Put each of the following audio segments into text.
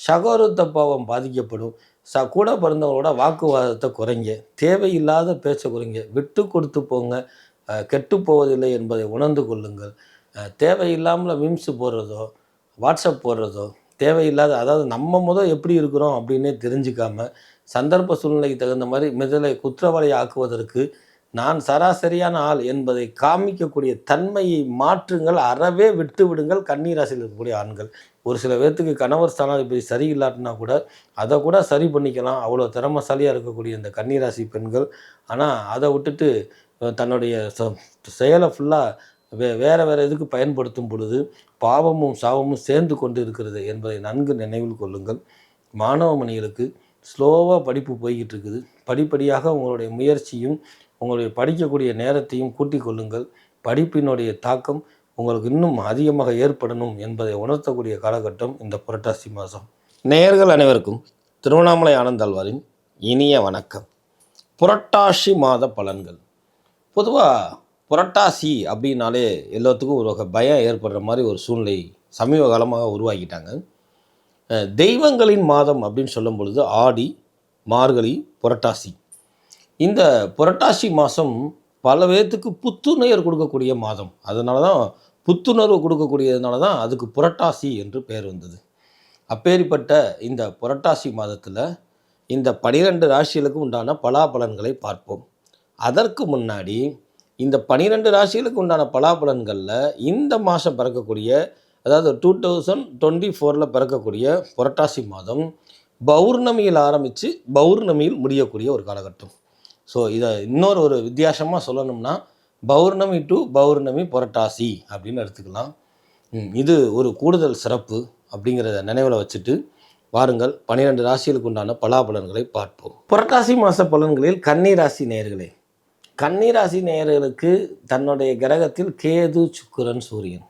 சகோதரத்த பாவம் பாதிக்கப்படும். கூட பிறந்தவங்களோட வாக்குவாதத்தை குறைங்க. தேவையில்லாத பேச்சை குறைங்க. விட்டு கொடுத்து போங்க. கெட்டு போவதில்லை என்பதை உணர்ந்து கொள்ளுங்கள். தேவையில்லாமல் மீம்ஸ் போடுறதோ, வாட்ஸ்அப் போடுறதோ, தேவையில்லாத அதாவது நம்ம எப்படி இருக்கிறோம் அப்படின்னே தெரிஞ்சுக்காம, சந்தர்ப்ப சூழ்நிலைக்கு தகுந்த மாதிரி குற்றவாளி ஆக்குவதற்கு நான் சராசரியான ஆள் என்பதை காமிக்கக்கூடிய தன்மையை மாற்றுங்கள். அறவே விட்டு விடுங்கள். கன்னி ராசியில் இருக்கக்கூடிய ஆண்கள். ஒரு சில பேர்த்துக்கு கணவர் ஸ்தானாதிபதி சரியில்லாட்டினா கூட அதை கூட சரி பண்ணிக்கலாம். அவ்வளோ திறமைசாலியாக இருக்கக்கூடிய இந்த கன்னி ராசி பெண்கள். ஆனால் அதை விட்டுட்டு தன்னுடைய செயலை ஃபுல்லாக வேறு இதுக்கு பயன்படுத்தும் பொழுது பாவமும் சாபமும் சேர்ந்து கொண்டு இருக்கிறது என்பதை நன்கு நினைவில் கொள்ளுங்கள். மாணவ மணிகளுக்கு ஸ்லோவாக படிப்பு போய்கிட்டு இருக்குது. படிப்படியாக உங்களுடைய முயற்சியும் உங்களுடைய படிக்கக்கூடிய நேரத்தையும் கூட்டிக் கொள்ளுங்கள். படிப்பினுடைய தாக்கம் உங்களுக்கு இன்னும் அதிகமாக ஏற்படணும் என்பதை உணர்த்தக்கூடிய காலகட்டம் இந்த புரட்டாசி மாதம். நேயர்கள் அனைவருக்கும் திருவண்ணாமலை ஆனந்தாழ்வாரின் இனிய வணக்கம். புரட்டாசி மாத பலன்கள். பொதுவாக புரட்டாசி அப்படின்னாலே எல்லாத்துக்கும் ஒரு வகை பயம் ஏற்படுற மாதிரி ஒரு சூழ்நிலை சமீப காலமாக உருவாக்கிட்டாங்க. தெய்வங்களின் மாதம் அப்படின்னு சொல்லும் பொழுது ஆடி, மார்கழி, புரட்டாசி. இந்த புரட்டாசி மாதம் பல பேர்த்துக்கு புத்துணர்வு கொடுக்கக்கூடிய மாதம். அதனால தான் புத்துணர்வு கொடுக்கக்கூடியதுனால தான் அதுக்கு புரட்டாசி என்று பெயர் வந்தது. அப்பேற்பட்ட இந்த புரட்டாசி மாதத்தில் இந்த 12 ராசிகளுக்கு உண்டான பலாபலன்களை பார்ப்போம். அதற்கு முன்னாடி இந்த 12 ராசிகளுக்கு உண்டான பலாபலன்களில் இந்த மாதம் பிறக்கக்கூடிய, அதாவது 2024 பிறக்கக்கூடிய புரட்டாசி மாதம் பௌர்ணமியில் ஆரம்பித்து பௌர்ணமியில் முடியக்கூடிய ஒரு காலகட்டம். ஸோ இதை ஒரு வித்தியாசமாக சொல்லணும்னா பௌர்ணமி டு பௌர்ணமி புரட்டாசி அப்படின்னு எடுத்துக்கலாம். இது ஒரு கூடுதல் சிறப்பு அப்படிங்கிறத நினைவில் வச்சுட்டு வாருங்கள் 12 ராசிகளுக்கு உண்டான பலாபலன்களை பார்ப்போம். புரட்டாசி மாத பலன்களில் கன்னிராசி நேயர்களே, கன்னிராசி நேயர்களுக்கு தன்னுடைய கிரகத்தில் கேது, சுக்கிரன், சூரியன்.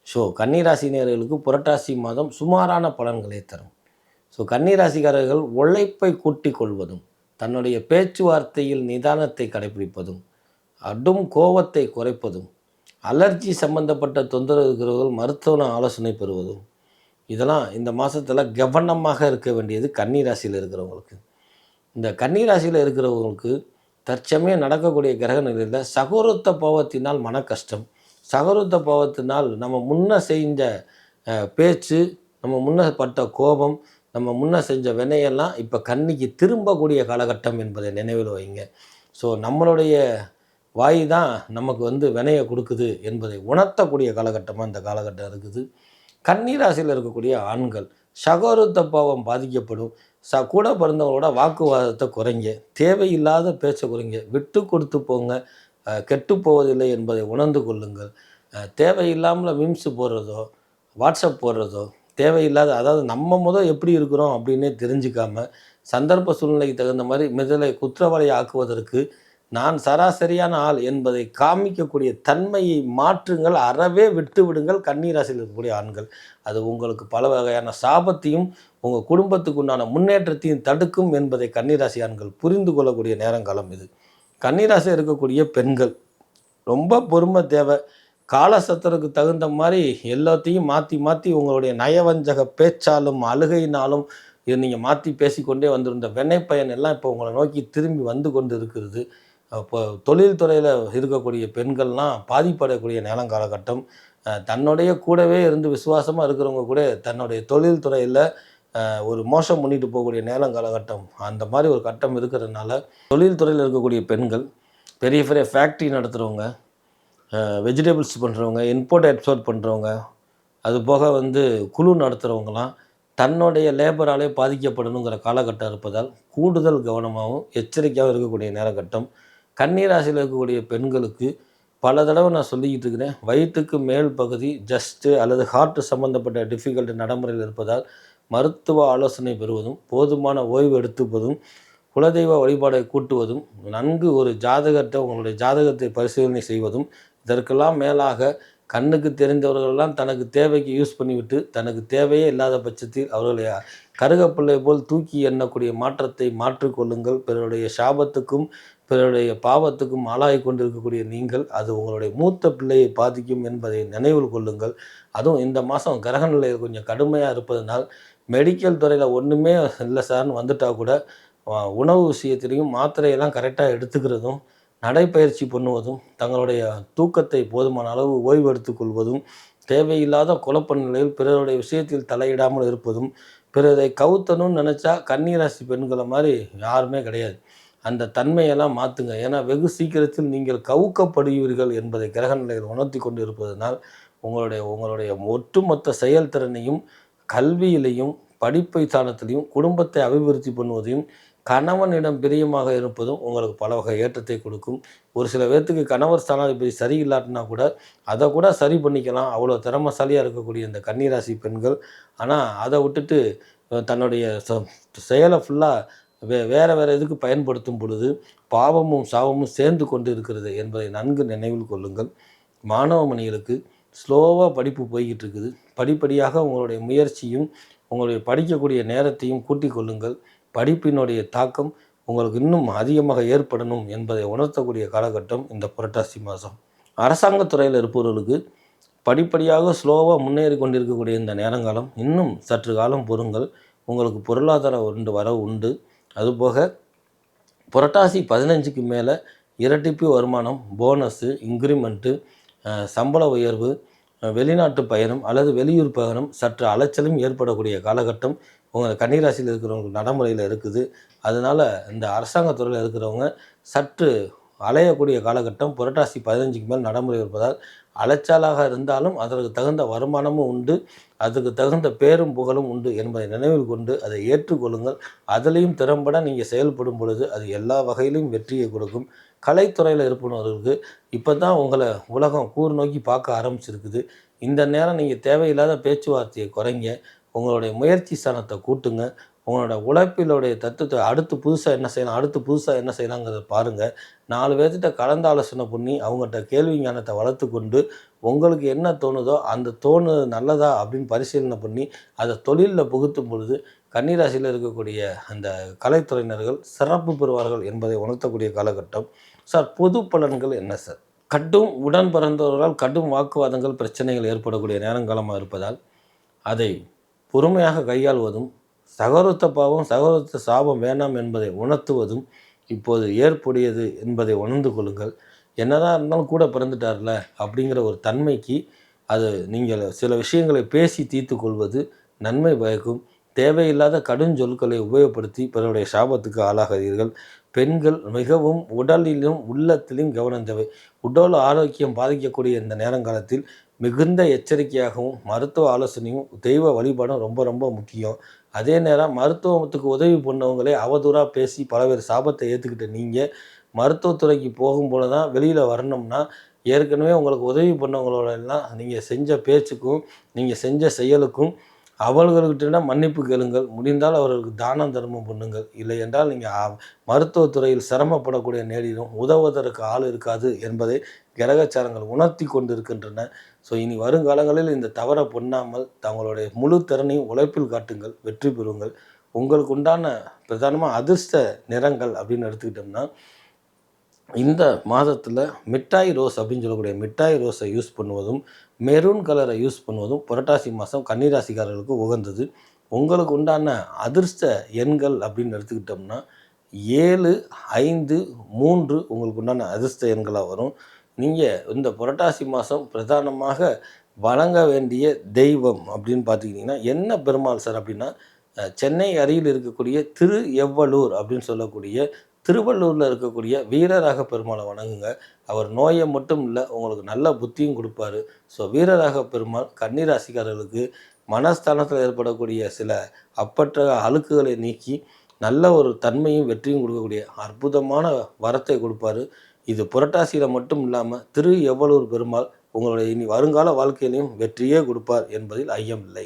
ஸோ கன்னிராசி நேயர்களுக்கு புரட்டாசி மாதம் சுமாரான பலன்களை தரும். ஸோ கன்னிராசிக்காரர்கள் உழைப்பை கூட்டிக் கொள்வதும், தன்னுடைய பேச்சுவார்த்தையில் நிதானத்தை கடைபிடிப்பதும், அடும் கோபத்தை குறைப்பதும், அலர்ஜி சம்பந்தப்பட்ட தொந்தரவு இருக்கிறவர்கள் மருத்துவ ஆலோசனை பெறுவதும், இதெல்லாம் இந்த மாதத்தில் கவனமாக இருக்க வேண்டியது கன்னிராசியில் இருக்கிறவங்களுக்கு. இந்த கன்னிராசியில் இருக்கிறவங்களுக்கு தற்சமயம் நடக்கக்கூடிய கிரக நிலையில் சகோதரத்த பாவத்தினால் மன கஷ்டம், சகோதரத்த பாவத்தினால் நம்ம முன்ன செஞ்ச பேச்சு, நம்ம முன்ன பட்ட கோபம், நம்ம முன்ன செஞ்ச வினையெல்லாம் இப்போ கன்னிக்கு திரும்பக்கூடிய காலகட்டம் என்பதை நினைவில் வைங்க. ஸோ நம்மளுடைய வாய் தான் நமக்கு வினையை கொடுக்குது என்பதை உணர்த்தக்கூடிய காலகட்டமாக இந்த காலகட்டம் இருக்குது. கன்னிராசியில் இருக்கக்கூடிய ஆண்கள் சகோதரத்த பாவம் பாதிக்கப்படும். கூட பிறந்தவங்களோட வாக்குவாதத்தை குறைங்க. தேவையில்லாத பேச்சை குறைங்க. விட்டு கொடுத்து போங்க. கெட்டு போவதில்லை என்பதை உணர்ந்து கொள்ளுங்கள். தேவையில்லாமல் மீம்ஸ் போடுறதோ, வாட்ஸ்அப் போடுறதோ, தேவையில்லாத அதாவது நம்ம எப்படி இருக்கிறோம் அப்படின்னே தெரிஞ்சுக்காம, சந்தர்ப்ப சூழ்நிலைக்கு தகுந்த மாதிரி குற்றவாளி ஆக்குவதற்கு நான் சராசரியான ஆள் என்பதை காமிக்கக்கூடிய தன்மையை மாற்றுங்கள். அறவே விட்டு விடுங்கள். கன்னிராசியில் இருக்கக்கூடிய ஆண்கள். அது உங்களுக்கு பல வகையான சாபத்தையும் உங்கள் குடும்பத்துக்கு உண்டான முன்னேற்றத்தையும் தடுக்கும் என்பதை கன்னிராசி ஆண்கள் புரிந்து கொள்ளக்கூடிய நேரங்காலம் இது. கன்னிராசியில் இருக்கக்கூடிய பெண்கள் ரொம்ப பொறுமை தேவை. காலசத்தருக்கு தகுந்த மாதிரி எல்லாத்தையும் மாற்றி மாற்றி உங்களுடைய நயவஞ்சக பேச்சாலும் அழுகையினாலும் இது நீங்கள் மாற்றி பேசிக்கொண்டே வந்திருந்த வினைப்பயன் எல்லாம் இப்போ உங்களை நோக்கி திரும்பி வந்து கொண்டு இருக்கிறது. இப்போ தொழில்துறையில் இருக்கக்கூடிய பெண்கள்லாம் பாதிப்படையக்கூடிய நேரம் காலகட்டம். தன்னுடைய கூடவே இருந்து விசுவாசமாக இருக்கிறவங்க கூட தன்னுடைய தொழில்துறையில் ஒரு மோசம் பண்ணிட்டு போகக்கூடிய நேரம் காலகட்டம். அந்த மாதிரி ஒரு கட்டம் இருக்கிறதுனால தொழில்துறையில் இருக்கக்கூடிய பெண்கள், பெரிய பெரிய ஃபேக்ட்ரி நடத்துகிறவங்க, வெஜிடபிள்ஸ் பண்ணுறவங்க, இம்போர்ட் எக்ஸ்போர்ட் பண்ணுறவங்க, அது போக குழு நடத்துகிறவங்களாம் தன்னுடைய லேபராலே பாதிக்கப்படணுங்கிற காலகட்டம் இருப்பதால் கூடுதல் கவனமாகவும் எச்சரிக்கையாகவும் இருக்கக்கூடிய நேரகட்டம். கன்னிராசியில் இருக்கக்கூடிய பெண்களுக்கு பல தடவை நான் சொல்லிக்கிட்டு இருக்கிறேன், வயிற்றுக்கு மேல் பகுதி ஜஸ்ட்டு அல்லது ஹார்ட் சம்மந்தப்பட்ட டிஃபிகல்ட்டி நடைமுறையில் இருப்பதால் மருத்துவ ஆலோசனை பெறுவதும், போதுமான ஓய்வு எடுத்துப்பதும், குலதெய்வ வழிபாடை கூட்டுவதும், நன்கு ஒரு ஜாதகத்தை உங்களுடைய ஜாதகத்தை பரிசீலனை செய்வதும், இதற்கெல்லாம் மேலாக கண்ணுக்கு தெரிந்தவர்களெல்லாம் தனக்கு தேவைக்கு யூஸ் பண்ணிவிட்டு தனக்கு தேவையே இல்லாத பட்சத்தில் அவர்களை கருகப்பிள்ளை போல் தூக்கி எண்ணக்கூடிய மாற்றத்தை மாற்றிக்கொள்ளுங்கள். பிறருடைய சாபத்துக்கும் பிறருடைய பாவத்துக்கும் ஆளாகி கொண்டிருக்கக்கூடிய நீங்கள் அது உங்களுடைய மூத்த பிள்ளையை பாதிக்கும் என்பதை நினைவில் கொள்ளுங்கள். அதுவும் இந்த மாதம் கிரக நிலை கொஞ்சம் கடுமையாக இருப்பதனால் மெடிக்கல் துறையில் ஒன்றுமே இல்லை சார்னு வந்துட்டா கூட உணவு விஷயத்திலையும் மாத்திரையெல்லாம் கரெக்டாக எடுத்துக்கிறதும், நடைப்பயிற்சி பண்ணுவதும், தங்களுடைய தூக்கத்தை போதுமான அளவு ஓய்வு எடுத்துக்கொள்வதும், தேவையில்லாத குழப்ப நிலையில் பிறருடைய விஷயத்தில் தலையிடாமல் இருப்பதும், பிறரை கவுத்தணும்னு நினச்சா கன்னிராசி பெண்களை மாதிரி யாருமே கிடையாது. அந்த தன்மையெல்லாம் மாற்றுங்க. ஏன்னா வெகு சீக்கிரத்தில் நீங்கள் கவுக்கப்படுவீர்கள் என்பதை கிரக நிலைகள் உணர்த்தி கொண்டு இருப்பதனால் உங்களுடைய உங்களுடைய ஒட்டுமொத்த செயல்திறனையும், கல்வியிலையும், படிப்பை சாணத்திலையும், குடும்பத்தை அபிவிருத்தி பண்ணுவதையும், கணவனிடம் பிரியமாக இருப்பதும் உங்களுக்கு பல வகை ஏற்றத்தை கொடுக்கும். ஒரு சில பேர்த்துக்கு கணவர் ஸ்தானாதிபதி சரியில்லாட்டினா கூட அதை கூட சரி பண்ணிக்கலாம். அவ்வளோ திறமைசாலியாக இருக்கக்கூடிய இந்த கன்னிராசி பெண்கள். ஆனால் அதை விட்டுட்டு தன்னுடைய செயலை ஃபுல்லாக வேறு இதுக்கு பயன்படுத்தும் பொழுது பாவமும் சாபமும் சேர்ந்து கொண்டு இருக்கிறது என்பதை நன்கு நினைவில் கொள்ளுங்கள். மாணவ மணிகளுக்கு ஸ்லோவாக படிப்பு போய்கிட்டு இருக்குது. படிப்படியாக உங்களுடைய முயற்சியும் உங்களுடைய படிக்கக்கூடிய நேரத்தையும் கூட்டிக் கொள்ளுங்கள். படிப்பினுடைய தாக்கம் உங்களுக்கு இன்னும் அதிகமாக ஏற்படணும் என்பதை உணர்த்தக்கூடிய காலகட்டம் இந்த புரட்டாசி மாதம். அரசாங்கத்துறையில் இருப்பவர்களுக்கு படிப்படியாக ஸ்லோவாக முன்னேறி கொண்டிருக்கக்கூடிய இந்த நேரங்காலம் இன்னும் சற்று காலம் பொறுங்கள். உங்களுக்கு பொருளாதார வரவு உண்டு. அதுபோக புரட்டாசி 15க்கு மேலே இரட்டிப்பு வருமானம், போனஸு, இன்க்ரிமெண்ட்டு, சம்பள உயர்வு, வெளிநாட்டு பயணம் அல்லது வெளியூர் பயணம், சற்று அலைச்சலும் ஏற்படக்கூடிய காலகட்டம் உங்கள் கன்னிராசியில் இருக்கிறவங்களுக்கு நடைமுறையில் இருக்குது. அதனால் இந்த அரசாங்கத்துறையில் இருக்கிறவங்க சற்று அலையக்கூடிய காலகட்டம் புரட்டாசி 15க்கு மேல் நடைமுறை இருப்பதால் அலைச்சலாக இருந்தாலும் அதற்கு தகுந்த வருமானமும் உண்டு, அதுக்கு தகுந்த பேரும் புகழும் உண்டு என்பதை நினைவில் கொண்டு அதை ஏற்றுக்கொள்ளுங்கள். அதிலையும் திறம்பட நீங்கள் செயல்படும் பொழுது அது எல்லா வகையிலும் வெற்றியை கொடுக்கும். கலைத்துறையில் இருப்பவர்களுக்கு இப்போ தான் உங்களை உலகம் கூர் நோக்கி பார்க்க ஆரம்பிச்சிருக்குது. இந்த நேரம் நீங்கள் தேவையில்லாத பேச்சுவார்த்தையை குறைங்க. உங்களுடைய முயற்சி ஸ்தானத்தை கூட்டுங்க. உங்களோட உழைப்பினுடைய தத்துவத்தை அடுத்து புதுசாக என்ன செய்யலாங்கிறத பாருங்கள். 4 பேர்த்திட்ட கலந்து ஆலோசனை பண்ணி அவங்ககிட்ட கேள்வி ஞானத்தை வளர்த்து கொண்டு உங்களுக்கு என்ன தோணுதோ அந்த நல்லதா அப்படின்னு பரிசீலனை பண்ணி அதை தொழிலில் புகுத்தும் பொழுது கன்னிராசியில் இருக்கக்கூடிய அந்த கலைத்துறையினர்கள் சிறப்பு பெறுவார்கள் என்பதை உணர்த்தக்கூடிய காலகட்டம். சார், பொது பலன்கள் என்ன சார்? கடும் உடன் பிறந்தவர்களால் கடும் வாக்குவாதங்கள், பிரச்சனைகள் ஏற்படக்கூடிய நேரங்காலமாக இருப்பதால் அதை பொறுமையாக கையாள்வதும், சகோதரத்த பாவம் சகோதரத்த சாபம் வேண்டாம் என்பதை உணர்த்துவதும் இப்போது ஏற்புடையது என்பதை உணர்ந்து கொள்ளுங்கள். என்னதான் இருந்தாலும் கூட பிறந்துட்டார்ல அப்படிங்கிற ஒரு தன்மைக்கு அது நீங்கள் சில விஷயங்களை பேசி தீர்த்து கொள்வது நன்மை பயக்கும். தேவையில்லாத கடுஞ்சொற்களை உபயோகப்படுத்தி பிறருடைய சாபத்துக்கு ஆளாகாதீர்கள். பெண்கள் மிகவும் உடலிலும் உள்ளத்திலும் கவனம் தேவை. உடல் ஆரோக்கியம் பாதிக்கக்கூடிய இந்த நேரங்காலத்தில் மிகுந்த எச்சரிக்கையாகவும் மருத்துவ ஆலோசனையும் தெய்வ வழிபாடும் ரொம்ப ரொம்ப முக்கியம். அதே நேரம் மருத்துவத்துக்கு உதவி பண்ணவங்களே அவதூறாக பேசி பல பேர் சாபத்தை ஏற்றுக்கிட்ட நீங்கள் மருத்துவத்துறைக்கு போகும்போது தான் வெளியில் வரணும்னா ஏற்கனவே உங்களுக்கு உதவி பண்ணவங்களோட எல்லாம் நீங்கள் செஞ்ச பேச்சுக்கும் நீங்கள் செஞ்ச செயலுக்கும் அவர்கள்கிட்ட மன்னிப்பு கேளுங்கள். முடிந்தால் அவர்களுக்கு தானம் தர்மம் பண்ணுங்கள். இல்லை என்றால் நீங்கள் மருத்துவத்துறையில் சிரமப்படக்கூடிய நேரிலும் உதவுவதற்கு ஆள் இருக்காது என்பதை கிரகச்சாரங்கள் உணர்த்தி கொண்டு இருக்கின்றன. ஸோ இனி வருங்காலங்களில் இந்த தவறை பண்ணாமல் தங்களுடைய முழு திறனையும் உழைப்பில் காட்டுங்கள், வெற்றி பெறுங்கள். உங்களுக்கு உண்டான பிரதானமாக அதிர்ஷ்ட நிறங்கள் அப்படின்னு எடுத்துக்கிட்டோம்னா இந்த மாதத்தில் மிட்டாய் ரோஸ் அப்படின்னு சொல்லக்கூடிய மிட்டாய் ரோஸை யூஸ் பண்ணுவதும், மெரூன் கலரை யூஸ் பண்ணுவதும் புரட்டாசி மாதம் கன்னிராசிக்காரர்களுக்கு உகந்தது. உங்களுக்கு உண்டான அதிர்ஷ்ட எண்கள் அப்படின்னு எடுத்துக்கிட்டோம்னா 7, 5, 3 உங்களுக்கு உண்டான அதிர்ஷ்ட எண்களாக வரும். நீங்கள் இந்த புரட்டாசி மாதம் பிரதானமாக வணங்க வேண்டிய தெய்வம் அப்படின்னு பார்த்துக்கிட்டிங்கன்னா என்ன பெருமாள் சார் அப்படின்னா, சென்னை அருகில் இருக்கக்கூடிய திரு எவ்வளூர் அப்படின்னு சொல்லக்கூடிய திருவள்ளூரில் இருக்கக்கூடிய வீரராக பெருமாளை வணங்குங்க. அவர் நோயை மட்டும் இல்லை உங்களுக்கு நல்ல புத்தியும் கொடுப்பாரு. ஸோ வீரராக பெருமாள் கன்னிராசிக்காரர்களுக்கு மனஸ்தானத்தில் ஏற்படக்கூடிய சில அப்பற்ற அழுக்குகளை நீக்கி நல்ல ஒரு தன்மையும் வெற்றியும் கொடுக்கக்கூடிய அற்புதமான வரத்தை கொடுப்பாரு. இது புரட்டாசியில் மட்டும் இல்லாமல் திரு எவ்வளூர் பெருமாள் உங்களுடைய இனி வருங்கால வாழ்க்கையிலையும் வெற்றியே கொடுப்பார் என்பதில் ஐயம் இல்லை.